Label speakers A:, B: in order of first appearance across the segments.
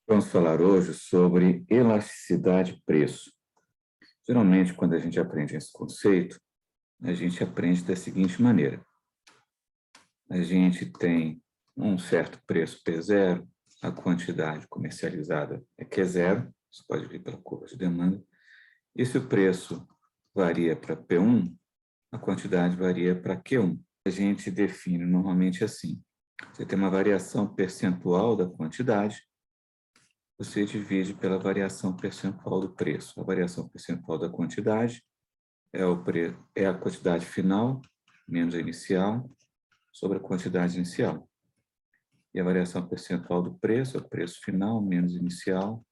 A: Vamos falar hoje sobre elasticidade-preço. Geralmente, quando a gente aprende esse conceito, a gente aprende da seguinte maneira. A gente tem um certo preço P0, a quantidade comercializada é Q0, isso pode vir pela curva de demanda, e se o preço varia para P1, a quantidade varia para Q1. A gente define normalmente assim. Você tem uma variação percentual da quantidade, você divide pela variação percentual do preço. A variação percentual da quantidade é a quantidade final menos a inicial sobre a quantidade inicial. E a variação percentual do preço é o preço final menos inicial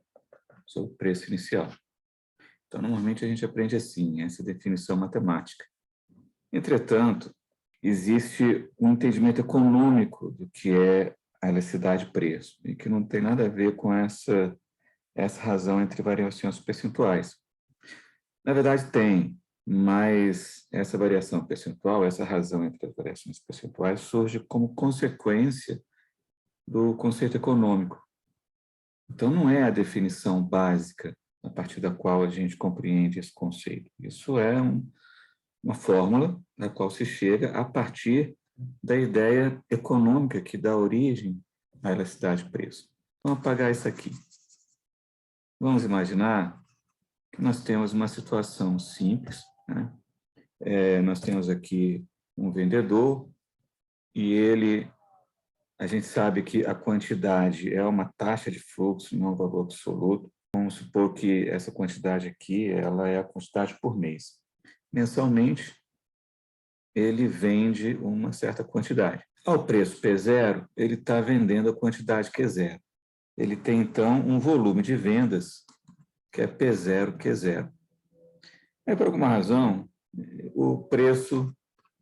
A: sobre o preço inicial. Então, normalmente a gente aprende assim, essa definição matemática. Entretanto, existe um entendimento econômico do que é a elasticidade-preço, e que não tem nada a ver com essa razão entre variações percentuais. Na verdade, tem, mas essa variação percentual, essa razão entre as variações percentuais, surge como consequência do conceito econômico. Então, não é a definição básica a partir da qual a gente compreende esse conceito. Isso é uma fórmula na qual se chega a partir da ideia econômica que dá origem à elasticidade-preço. Vamos apagar isso aqui. Vamos imaginar que nós temos uma situação simples, né? Nós temos aqui um vendedor e a gente sabe que a quantidade é uma taxa de fluxo, não um valor absoluto. Vamos supor que essa quantidade aqui, ela é a quantidade por mês. Mensalmente, ele vende uma certa quantidade. Ao preço P0, ele está vendendo a quantidade Q0. Ele tem, então, um volume de vendas que é P0, Q0. Por alguma razão, o preço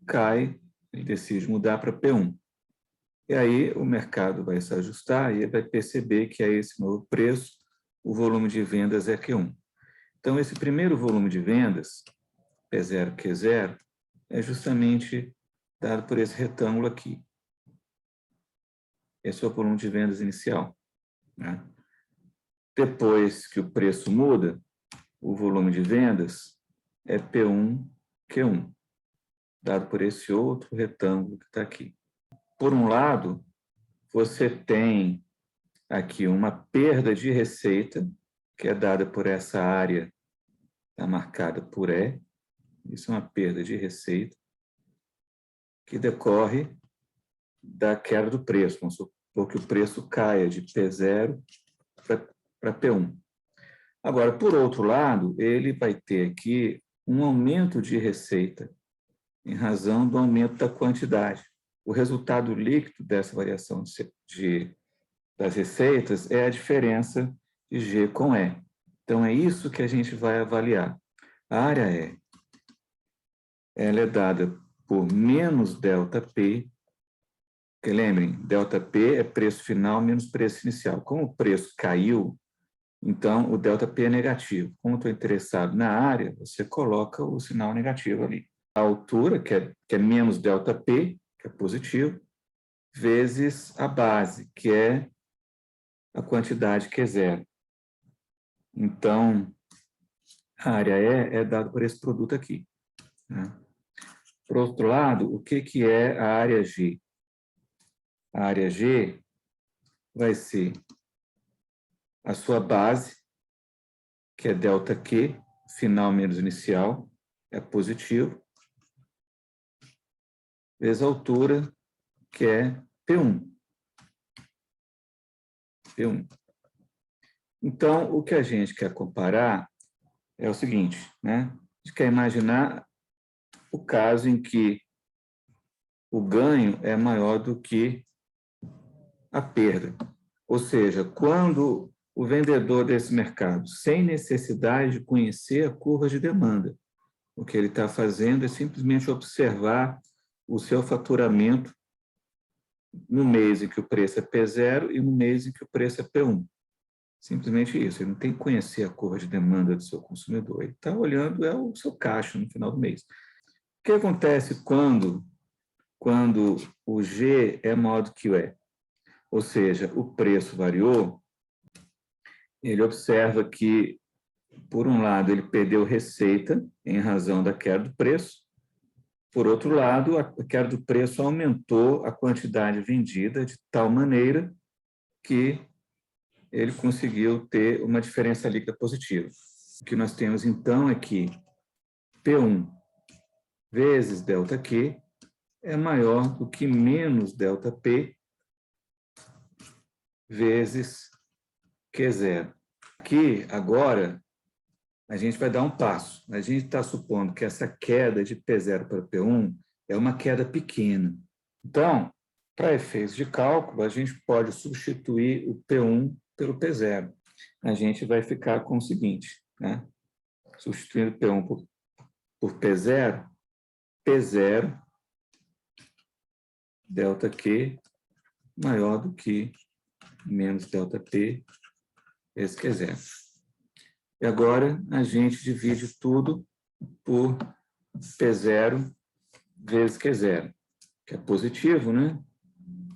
A: cai, ele decide mudar para P1. E aí o mercado vai se ajustar e vai perceber que a esse novo preço, o volume de vendas é Q1. Então, esse primeiro volume de vendas, P0, Q0, é justamente dado por esse retângulo aqui. Esse é o volume de vendas inicial, né? Depois que o preço muda, o volume de vendas é P1, Q1, dado por esse outro retângulo que está aqui. Por um lado, você tem aqui uma perda de receita, que é dada por essa área, está marcada por E. Isso é uma perda de receita, que decorre da queda do preço. Vamos supor que o preço caia de P0 para P1. Agora, por outro lado, ele vai ter aqui um aumento de receita, em razão do aumento da quantidade. O resultado líquido dessa variação das receitas é a diferença de G com E. Então, é isso que a gente vai avaliar. A área E, ela é dada por menos ΔP, que lembrem, ΔP é preço final menos preço inicial. Como o preço caiu, então o ΔP é negativo. Como eu estou interessado na área, você coloca o sinal negativo ali. A altura, que é menos ΔP, que é positivo, vezes a base, que é a quantidade que é zero. Então, a área E é dada por esse produto aqui, né? Por outro lado, o que é a área G? A área G vai ser a sua base, que é ΔQ, final menos inicial, é positivo, vezes a altura, que é P1. P1. Então, o que a gente quer comparar é o seguinte, né? A gente quer imaginar o caso em que o ganho é maior do que a perda. Ou seja, quando o vendedor desse mercado, sem necessidade de conhecer a curva de demanda, o que ele está fazendo é simplesmente observar o seu faturamento no mês em que o preço é P0 e no mês em que o preço é P1. Simplesmente isso, ele não tem que conhecer a curva de demanda do seu consumidor, ele está olhando o seu caixa no final do mês. O que acontece quando o G é maior do que o E? Ou seja, o preço variou, ele observa que, por um lado, ele perdeu receita em razão da queda do preço, por outro lado, a queda do preço aumentou a quantidade vendida de tal maneira que ele conseguiu ter uma diferença líquida positiva. O que nós temos, então, é que P1 vezes ΔQ é maior do que menos ΔP vezes Q0. Aqui, agora, a gente vai dar um passo. A gente está supondo que essa queda de P0 para P1 é uma queda pequena. Então, para efeitos de cálculo, a gente pode substituir o P1 pelo P0. A gente vai ficar com o seguinte, né? Substituindo P1 por P0, P0 ΔQ maior do que menos ΔP vezes Q0. E agora a gente divide tudo por P0 vezes Q0, que é positivo, né?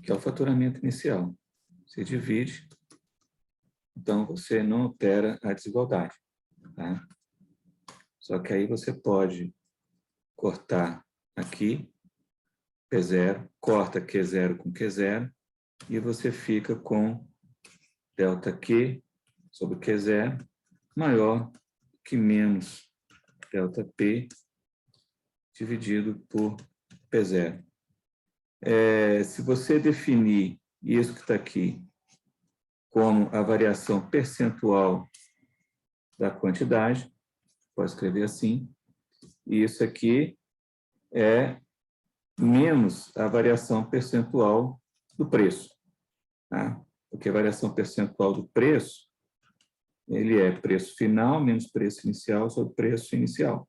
A: Que é o faturamento inicial. Você divide, então você não altera a desigualdade. Tá? Só que aí você pode cortar aqui, P0, corta Q0 com Q0, e você fica com ΔQ sobre Q0 maior que menos ΔP dividido por P0. Se você definir isso que está aqui como a variação percentual da quantidade, pode escrever assim, e isso aqui é menos a variação percentual do preço. Tá? Porque a variação percentual do preço, ele é preço final menos preço inicial sobre preço inicial.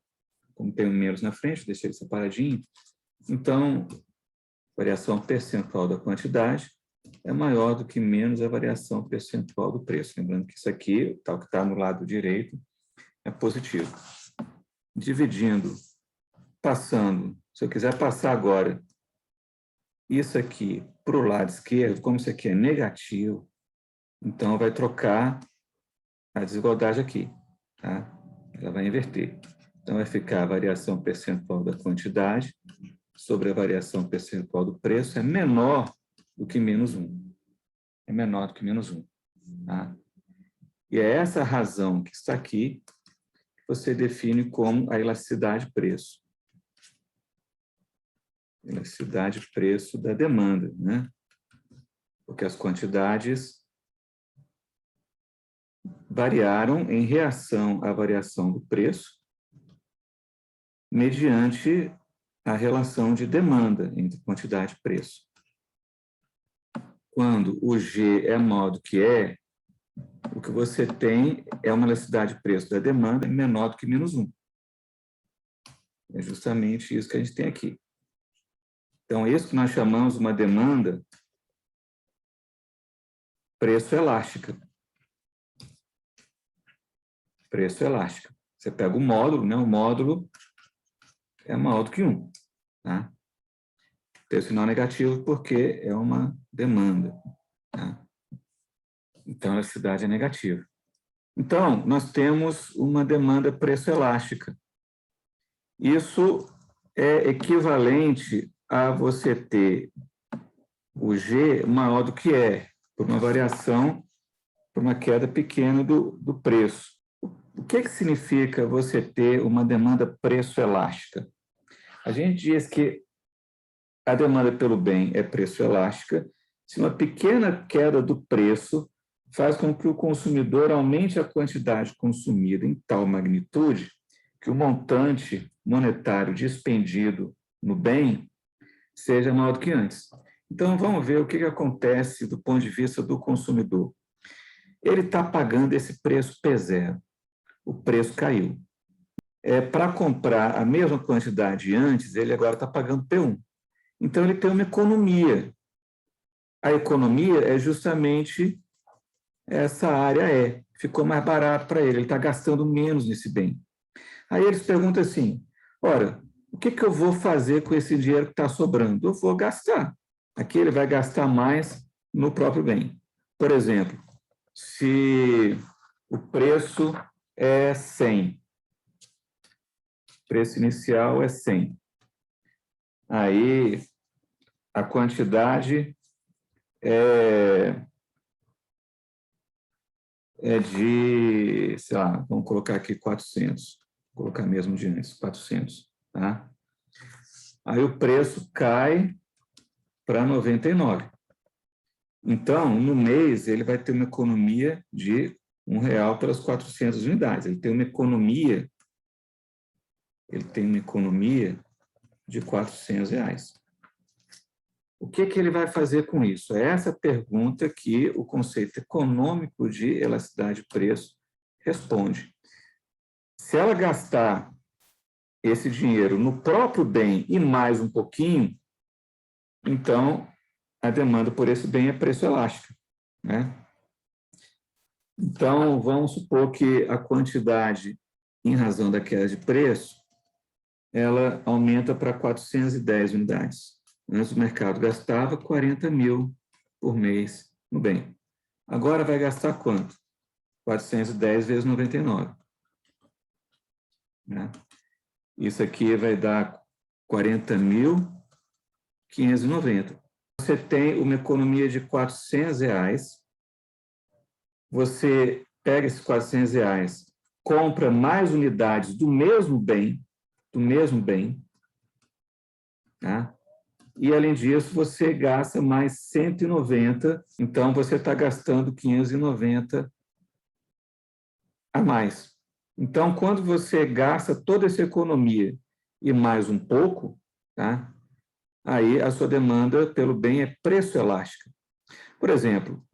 A: Como tem um menos na frente, deixei ele separadinho. Então, variação percentual da quantidade é maior do que menos a variação percentual do preço. Lembrando que isso aqui, tal que está no lado direito, é positivo. Dividindo, passando, se eu quiser passar agora isso aqui para o lado esquerdo, como isso aqui é negativo, então vai trocar a desigualdade aqui, tá? Ela vai inverter. Então vai ficar a variação percentual da quantidade sobre a variação percentual do preço é menor do que menos 1. É menor do que menos 1. Tá? E é essa razão que está aqui que você define como a elasticidade preço. Elasticidade preço da demanda, né? Porque as quantidades variaram em reação à variação do preço mediante a relação de demanda entre quantidade e preço. Quando o G é maior do que E, o que você tem é uma elasticidade preço da demanda menor do que menos 1. É justamente isso que a gente tem aqui. Então, isso que nós chamamos uma demanda preço elástica. Preço elástica. Você pega o módulo, né? O módulo é maior do que 1. Tá? Preço final negativo porque é uma demanda. Tá? Então, a elasticidade é negativa. Então, nós temos uma demanda preço elástica. Isso é equivalente a você ter o G maior do que E, por uma variação, por uma queda pequena do preço. O que significa você ter uma demanda preço elástica? A gente diz que a demanda pelo bem é preço elástica se uma pequena queda do preço faz com que o consumidor aumente a quantidade consumida em tal magnitude que o montante monetário dispendido no bem seja maior do que antes. Então, vamos ver o que acontece do ponto de vista do consumidor. Ele está pagando esse preço P0. O preço caiu. Para comprar a mesma quantidade antes, ele agora está pagando P1. Então, ele tem uma economia. A economia é justamente essa área E. Ficou mais barato para ele está gastando menos nesse bem. Aí eles perguntam assim, ora, o que eu vou fazer com esse dinheiro que está sobrando? Eu vou gastar. Aqui ele vai gastar mais no próprio bem. Por exemplo, se o preço é 100. O preço inicial é 100. Aí, a quantidade é de, sei lá, vamos colocar aqui 400. Vou colocar mesmo de antes, 400. Tá? Aí o preço cai para 99. Então, no mês, ele vai ter uma economia de R$1 pelas 400 unidades. Ele tem uma economia de R$400. O que ele vai fazer com isso? É essa pergunta que o conceito econômico de elasticidade de preço responde. Se ela gastar esse dinheiro no próprio bem e mais um pouquinho, então a demanda por esse bem é preço elástico, né? Então, vamos supor que a quantidade, em razão da queda de preço, ela aumenta para 410 unidades. Antes o mercado gastava 40 mil por mês no bem. Agora vai gastar quanto? 410 vezes 99. Né? Isso aqui vai dar 40.590. Você tem uma economia de R$400, você pega esses R$400, compra mais unidades do mesmo bem, tá? E, além disso, você gasta mais 190, então você está gastando 590 a mais. Então, quando você gasta toda essa economia e mais um pouco, tá? Aí a sua demanda pelo bem é preço elástica. Por exemplo,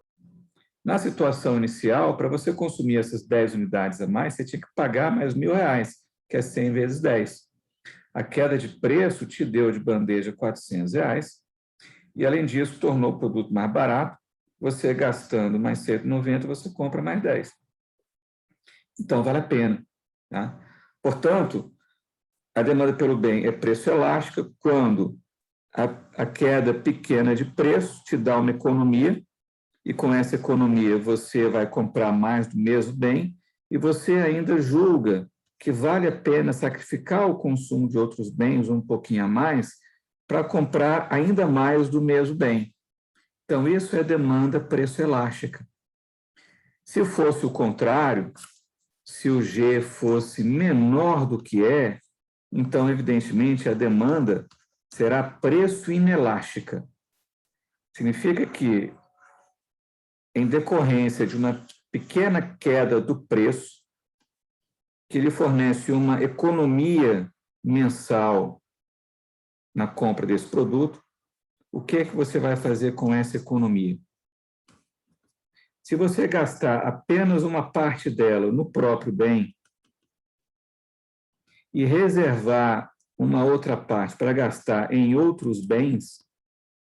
A: na situação inicial, para você consumir essas 10 unidades a mais, você tinha que pagar mais R$1.000, que é 100 vezes 10. A queda de preço te deu de bandeja R$400, e, além disso, tornou o produto mais barato. Você gastando mais 190, você compra mais 10. Então, vale a pena. Tá? Portanto, a demanda pelo bem é preço elástica quando a queda pequena de preço te dá uma economia, e com essa economia você vai comprar mais do mesmo bem, e você ainda julga que vale a pena sacrificar o consumo de outros bens um pouquinho a mais para comprar ainda mais do mesmo bem. Então, isso é demanda preço elástica. Se fosse o contrário, se o G fosse menor do que é, então, evidentemente, a demanda será preço inelástica. Significa que, em decorrência de uma pequena queda do preço, que lhe fornece uma economia mensal na compra desse produto, o que você vai fazer com essa economia? Se você gastar apenas uma parte dela no próprio bem e reservar uma outra parte para gastar em outros bens,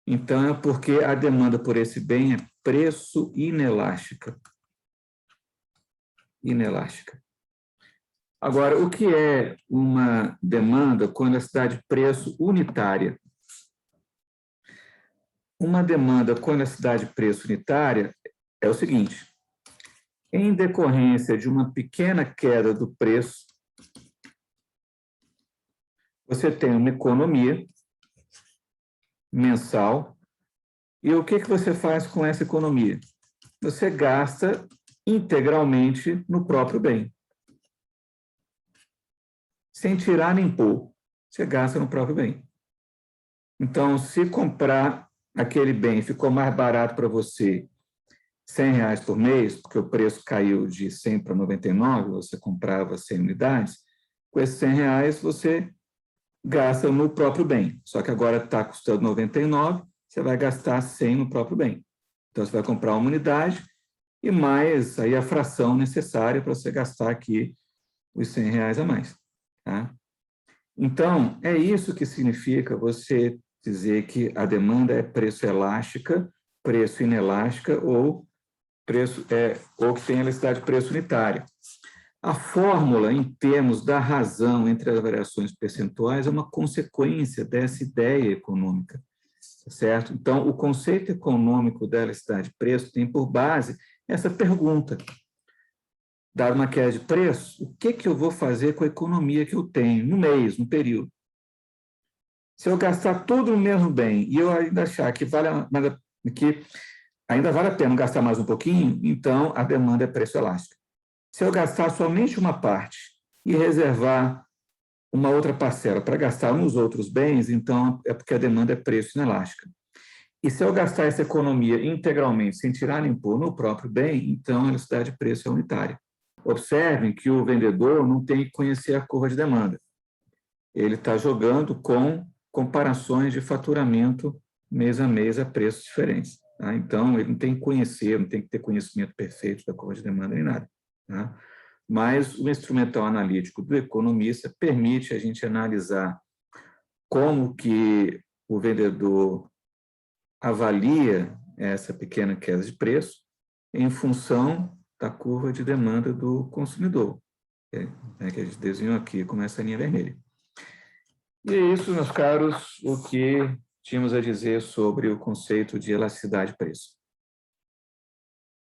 A: então é porque a demanda por esse bem é preço inelástica. Inelástica. Agora, o que é uma demanda com elasticidade de preço unitária? Uma demanda com elasticidade de preço unitária é o seguinte: em decorrência de uma pequena queda do preço, você tem uma economia mensal, e o que você faz com essa economia? Você gasta integralmente no próprio bem. Sem tirar nem pôr, você gasta no próprio bem. Então, se comprar aquele bem ficou mais barato para você R$100 por mês, porque o preço caiu de 100 para 99, você comprava 100 unidades, com esses R$100 você gasta no próprio bem. Só que agora está custando 99, você vai gastar 100 no próprio bem. Então, você vai comprar uma unidade e mais aí a fração necessária para você gastar aqui os R$100 a mais. Tá? Então, é isso que significa você dizer que a demanda é preço elástica, preço inelástica ou que tem elasticidade de preço unitária. A fórmula, em termos da razão entre as variações percentuais, é uma consequência dessa ideia econômica, certo? Então, o conceito econômico da elasticidade de preço tem por base essa pergunta: dado uma queda de preço, o que eu vou fazer com a economia que eu tenho no mês, no período? Se eu gastar tudo no mesmo bem e eu ainda achar que ainda vale a pena gastar mais um pouquinho, então a demanda é preço elástica. Se eu gastar somente uma parte e reservar uma outra parcela para gastar nos outros bens, então é porque a demanda é preço inelástica. E se eu gastar essa economia integralmente, sem tirar nem pôr no próprio bem, então a elasticidade de preço é unitária. Observem que o vendedor não tem que conhecer a curva de demanda. Ele está jogando com comparações de faturamento mês a mês a preços diferentes. Tá? Então, ele não tem que conhecer, não tem que ter conhecimento perfeito da curva de demanda nem nada. Tá? Mas o instrumental analítico do economista permite a gente analisar como que o vendedor avalia essa pequena queda de preço em função da curva de demanda do consumidor, que a gente desenhou aqui com essa linha vermelha. E é isso, meus caros, o que tínhamos a dizer sobre o conceito de elasticidade de preço.